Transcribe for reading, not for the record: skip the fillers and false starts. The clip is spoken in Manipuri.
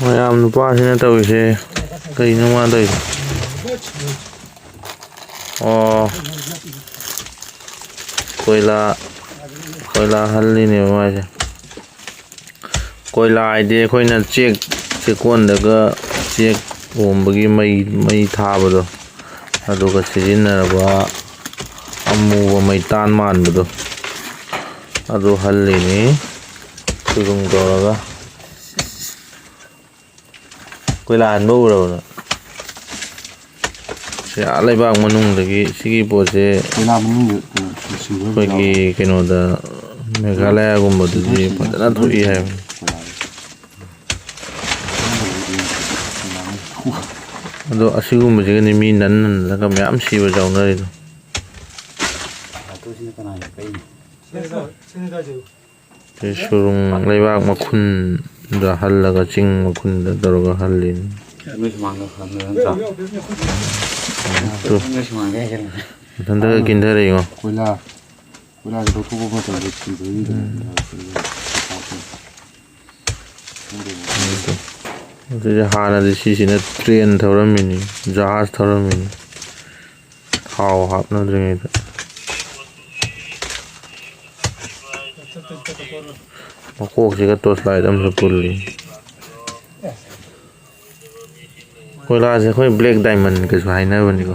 ꯃꯌꯥꯝ ꯅꯨꯄꯥꯁꯤꯅ ꯇꯧꯔꯤꯁꯦ ꯀꯩꯅꯣ ꯃꯥ ꯇꯧꯔꯤꯁꯦ ꯀꯣꯏꯂꯥ ꯍꯜꯂꯤꯅꯦꯕ ꯃꯥꯁꯦ ꯀꯣꯏꯂꯥ ꯍꯥꯏꯗꯤ ꯑꯩꯈꯣꯏꯅ ꯆꯦꯛꯀꯣꯟꯗꯒ ꯆꯦꯛ ꯍꯣꯝꯕꯒꯤ ꯃꯩ ꯊꯥꯕꯗꯣ ꯑꯗꯨꯒ ꯁꯤꯖꯤꯟꯅꯔꯕ ꯑꯃꯨꯕ ꯃꯩꯇꯥꯟ ꯃꯥꯟꯕꯗꯣ ꯑꯗꯨ ꯍꯜꯂꯤꯅꯤ ꯁꯨꯔꯨꯡ ꯇꯧꯔꯒ ꯀꯣꯏꯂꯥ ꯍꯟꯕ ꯎꯔꯕꯅ ꯂꯩꯕꯥꯛ ꯃꯅꯨꯡꯗꯒꯤ ꯁꯤꯒꯤ ꯄꯣꯠꯁꯦ ꯑꯩꯈꯣꯏꯒꯤ ꯀꯩꯅꯣꯗ ꯃꯦꯘꯥꯂꯌꯥꯒꯨꯝꯕꯗꯗꯤ ꯐꯖꯅ ꯊꯣꯛꯏ ꯍꯥꯏꯕꯅꯤ ꯑꯗꯣ ꯑꯁꯤꯒꯨꯝꯕꯁꯤꯒꯅꯤ ꯃꯤ ꯅꯟꯅꯔꯒ ꯃꯌꯥꯝ ꯁꯤꯕ ꯌꯥꯎꯅꯔꯤꯗꯣ ꯁꯨꯔꯨꯡ ꯂꯩꯕꯥꯛ ꯃꯈꯨꯟꯗ ꯍꯜꯂꯒ ꯆꯤꯡ ꯃꯈꯨꯟꯗ ꯇꯧꯔꯒ ꯍꯜꯂꯤꯅꯤ ꯃꯊꯟꯇ ꯀꯤꯟꯊꯔꯛꯏꯉꯣ ꯑꯗꯨꯗꯤ ꯍꯥꯟꯅꯗꯤ ꯁꯤꯁꯤꯅ ꯇ꯭ꯔꯦꯟ ꯊꯧꯔꯝꯃꯤꯅꯤ ꯖꯍꯥꯖ ꯊꯧꯔꯝꯃꯤꯅꯤ ꯊꯥꯎ ꯍꯥꯞꯅꯗ꯭ꯔꯤꯉꯩꯗ ꯃꯀꯣꯛꯁꯤꯒ ꯇꯣꯔꯆ ꯂꯥꯏꯠ ꯑꯃꯁꯨ ꯄꯨꯜꯂꯤ ꯀꯣꯏꯂꯥꯁꯦ ꯑꯩꯈꯣꯏ ꯕ꯭ꯂꯦꯛ ꯗꯥꯏꯃꯟ ꯀꯩꯁꯨ ꯍꯥꯏꯅꯕꯅꯤꯀꯣ